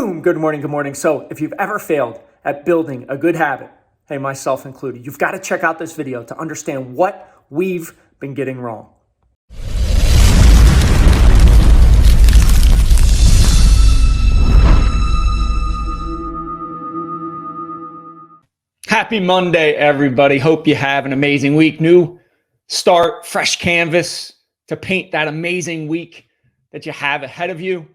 Boom! Good morning, good morning. So if you've ever failed at building a good habit, hey, myself included, you've got to check out this video to understand what we've been getting wrong. Happy Monday, everybody. Hope you have an amazing week. New start, fresh canvas to paint that amazing week that you have ahead of you.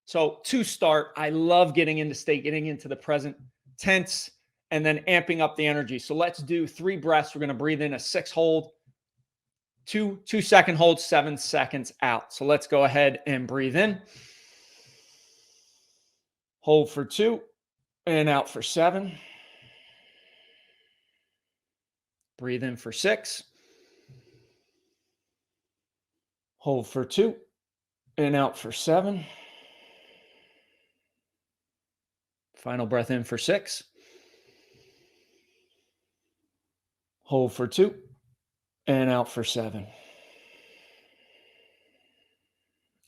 So to start, I love getting into state, getting into the present tense, and then amping up the energy. So let's do 3 breaths. We're going to breathe in a 6 hold, 2-second hold, 7 seconds out. So let's go ahead and breathe in. Hold for 2 and out for 7. Breathe in for 6. Hold for 2 and out for 7. Final breath in for 6. Hold for 2 and out for 7.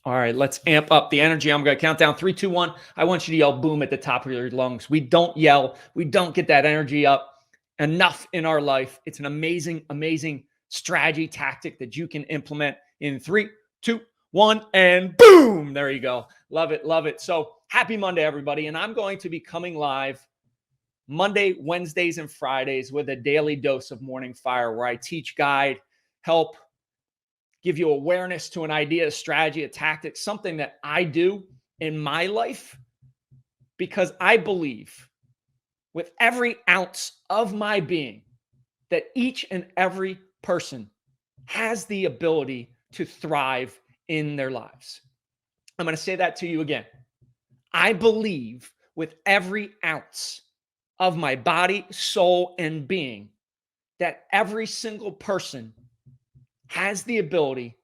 All right, let's amp up the energy. I'm going to count down 3, 2, 1. I want you to yell boom at the top of your lungs. We don't yell. We don't get that energy up enough in our life. It's an amazing, amazing strategy tactic that you can implement in 3, 2, 1, and boom. There you go. Love it. Love it. So happy Monday, everybody. And I'm going to be coming live Monday, Wednesdays, and Fridays with a daily dose of morning fire where I teach, guide, help, give you awareness to an idea, a strategy, a tactic, something that I do in my life because I believe with every ounce of my being that each and every person has the ability to thrive in their lives. I'm going to say that to you again. I believe with every ounce of my body, soul, and being that every single person has the ability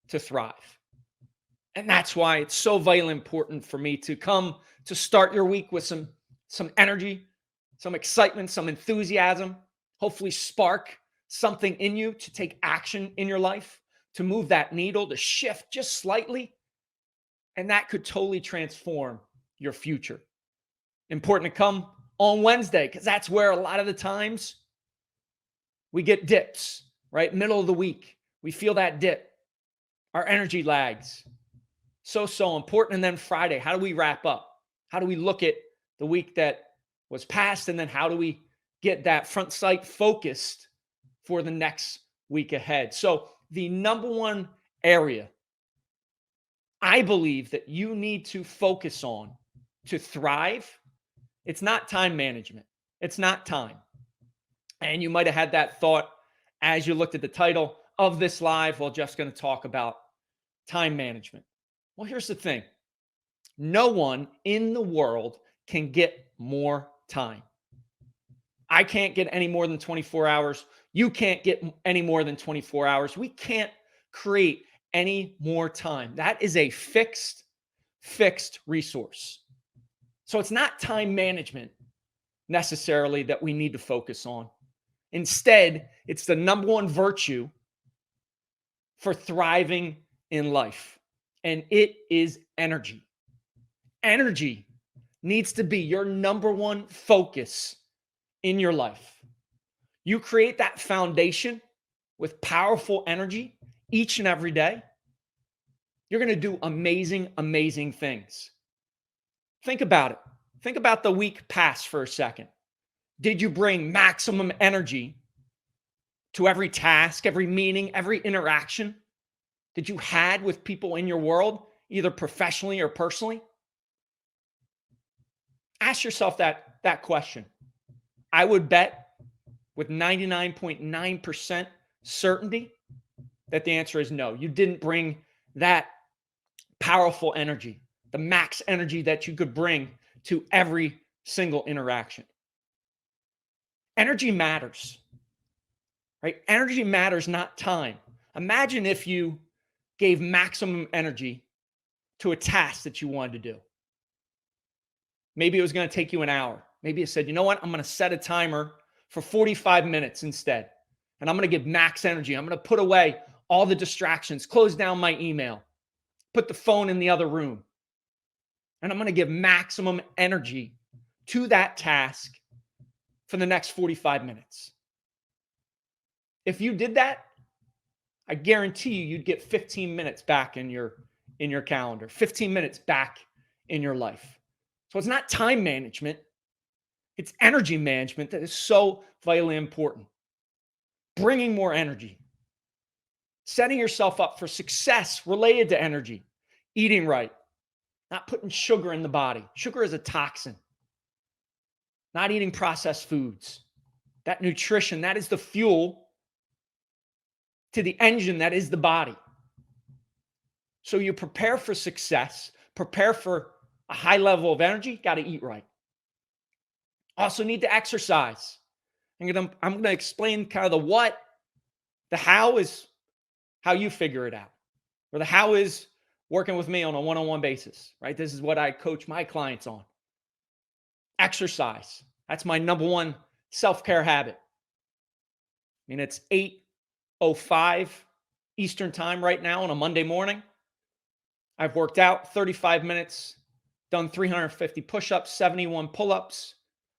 to thrive. And that's why it's so vitally important for me to come to start your week with some energy, some excitement, some enthusiasm, hopefully spark something in you to take action in your life, to move that needle, to shift just slightly. And that could totally transform your future. Important to come on Wednesday because that's where a lot of the times we get dips, right? Middle of the week. We feel that dip. Our energy lags. So important. And then Friday, how do we wrap up? How do we look at the week that was past? And then how do we get that front sight focused for the next week ahead? So the number one area I believe that you need to focus on to thrive, it's not time management. It's not time. And you might have had that thought as you looked at the title of this live. Well, Jeff's going to talk about time management. Well, here's the thing. No one in the world can get more time. I can't get any more than 24 hours. You can't get any more than 24 hours. We can't create any more time. That is a fixed resource. So it's not time management necessarily that we need to focus on. Instead, it's the number one virtue for thriving in life, and it is energy. Energy needs to be your number one focus in your life. You create that foundation with powerful energy each and every day, you're going to do amazing, amazing things. Think about it. Think about the week past for a second. Did you bring maximum energy to every task, every meeting, every interaction that you had with people in your world, either professionally or personally? Ask yourself that question. I would bet with 99.9% certainty that the answer is no. You didn't bring that powerful energy, the max energy that you could bring to every single interaction. Energy matters, right? Energy matters, not time. Imagine if you gave maximum energy to a task that you wanted to do. Maybe it was going to take you an hour. Maybe you said, you know what? I'm going to set a timer for 45 minutes instead. And I'm going to give max energy. I'm going to put away all the distractions, close down my email, put the phone in the other room. And I'm going to give maximum energy to that task for the next 45 minutes. If you did that, I guarantee you'd get 15 minutes back in your calendar, 15 minutes back in your life. So it's not time management, it's energy management that is so vitally important. Bringing more energy, setting yourself up for success related to energy, eating right, not putting sugar in the body. Sugar is a toxin. Not eating processed foods. That nutrition, that is the fuel to the engine that is the body. So you prepare for success, prepare for a high level of energy, got to eat right. Also need to exercise. I'm going to explain kind of the what. The how is how you figure it out. Or the how is working with me on a one-on-one basis, right? This is what I coach my clients on. Exercise. That's my number one self-care habit. I mean, it's 8:05 Eastern time right now on a Monday morning. I've worked out 35 minutes, done 350 push-ups, 71 pull-ups.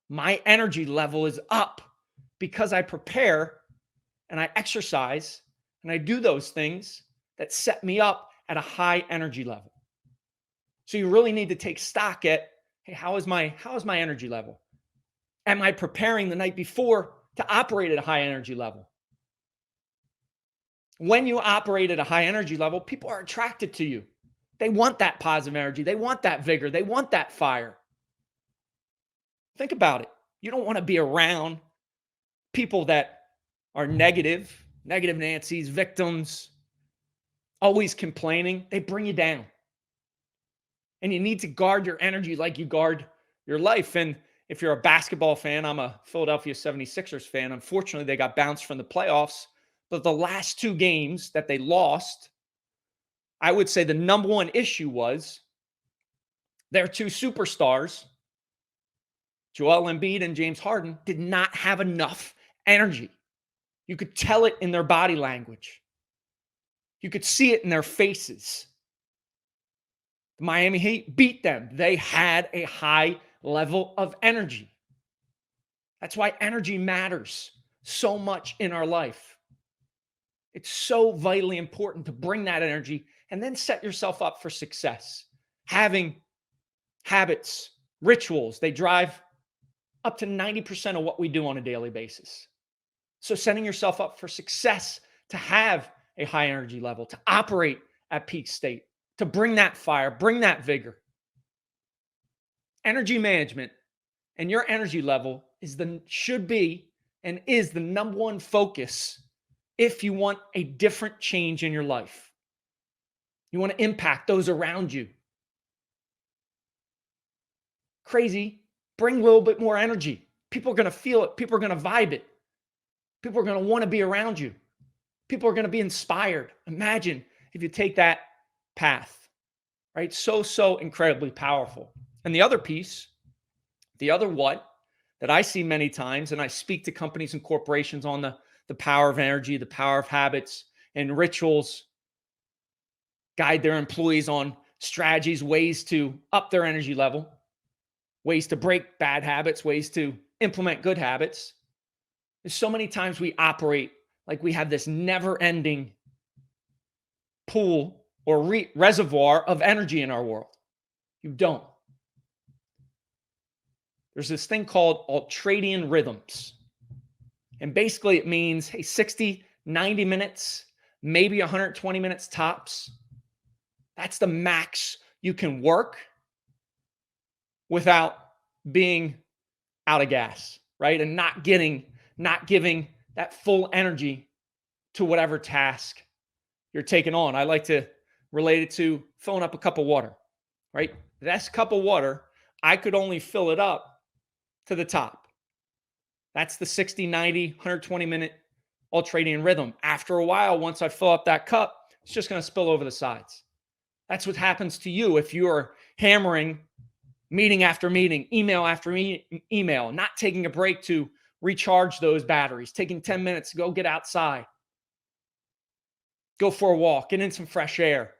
My energy level is up because I prepare and I exercise and I do those things that set me up at a high energy level. So you really need to take stock at, hey, how is my energy level? Am I preparing the night before to operate at a high energy level? When you operate at a high energy level, people are attracted to you. They want that positive energy. They want that vigor. They want that fire. Think about it. You don't want to be around people that are negative Nancy's, victims, always complaining. They bring you down. And you need to guard your energy like you guard your life. And if you're a basketball fan, I'm a Philadelphia 76ers fan. Unfortunately, they got bounced from the playoffs. But the last two games that they lost, I would say the number one issue was their two superstars, Joel Embiid and James Harden, did not have enough energy. You could tell it in their body language. You could see it in their faces. The Miami Heat beat them. They had a high level of energy. That's why energy matters so much in our life. It's so vitally important to bring that energy and then set yourself up for success. Having habits, rituals, they drive up to 90% of what we do on a daily basis. So setting yourself up for success, to have a high energy level, to operate at peak state, to bring that fire, bring that vigor. Energy management and your energy level should be and is the number one focus if you want a different change in your life. You want to impact those around you. Crazy. Bring a little bit more energy. People are going to feel it. People are going to vibe it. People are going to want to be around you. People are going to be inspired. Imagine if you take that path, right? So incredibly powerful. And the other piece, the other what that I see many times, and I speak to companies and corporations on the power of energy, the power of habits and rituals, guide their employees on strategies, ways to up their energy level, ways to break bad habits, ways to implement good habits. There's so many times we operate like we have this never-ending pool or reservoir of energy in our world. You don't. There's this thing called ultradian rhythms. And basically it means, hey, 60, 90 minutes, maybe 120 minutes tops. That's the max you can work without being out of gas, right? And not giving that full energy to whatever task you're taking on. I like to relate it to filling up a cup of water, right? That's cup of water, I could only fill it up to the top. That's the 60, 90, 120 minute ultradian rhythm. After a while, once I fill up that cup, it's just going to spill over the sides. That's what happens to you if you are hammering meeting after meeting, email after email, not taking a break to recharge those batteries, taking 10 minutes to go get outside, go for a walk, get in some fresh air,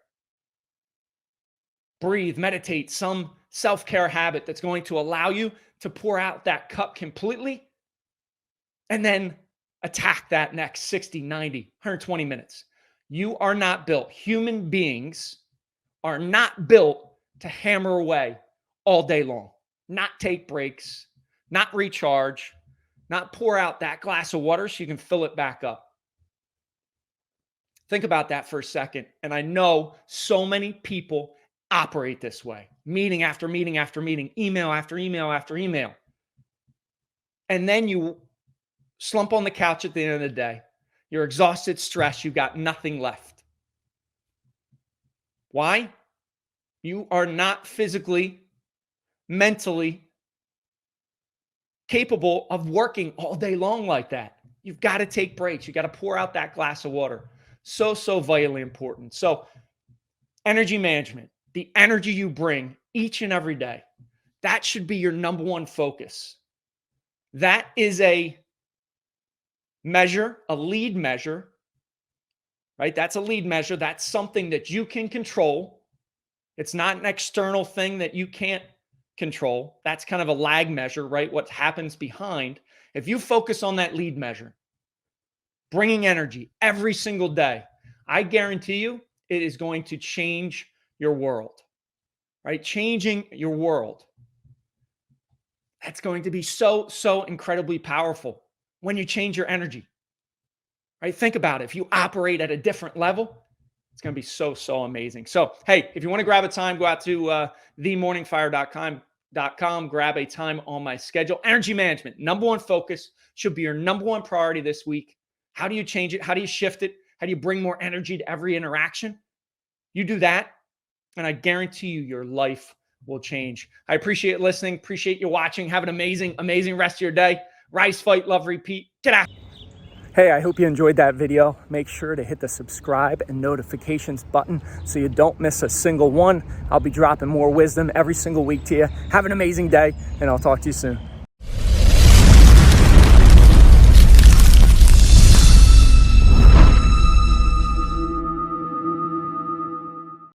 breathe, meditate, some self-care habit that's going to allow you to pour out that cup completely and then attack that next 60, 90, 120 minutes. You are not built. Human beings are not built to hammer away all day long, not take breaks, not recharge, not pour out that glass of water so you can fill it back up. Think about that for a second. And I know so many people operate this way, meeting after meeting after meeting, email after email after email. And then you slump on the couch at the end of the day. You're exhausted, stressed, you've got nothing left. Why? You are not physically, mentally capable of working all day long like that. You've got to take breaks. You got to pour out that glass of water. So vitally important. So energy management, the energy you bring each and every day, that should be your number one focus. That is a measure, a lead measure, right? That's a lead measure. That's something that you can control. It's not an external thing that you can't control. That's kind of a lag measure, right? What happens behind. If you focus on that lead measure, bringing energy every single day, I guarantee you it is going to change your world, right? Changing your world. That's going to be so incredibly powerful when you change your energy, right? Think about it. If you operate at a different level, it's going to be so amazing. So, hey, if you want to grab a time, go out to themorningfire.com, grab a time on my schedule. Energy management, number one focus, should be your number one priority this week. How do you change it? How do you shift it? How do you bring more energy to every interaction? You do that, and I guarantee you your life will change. I appreciate listening. Appreciate you watching. Have an amazing rest of your day. Rise, fight, love, repeat. Get out. Hey, I hope you enjoyed that video. Make sure to hit the subscribe and notifications button so you don't miss a single one. I'll be dropping more wisdom every single week to you. Have an amazing day, and I'll talk to you soon.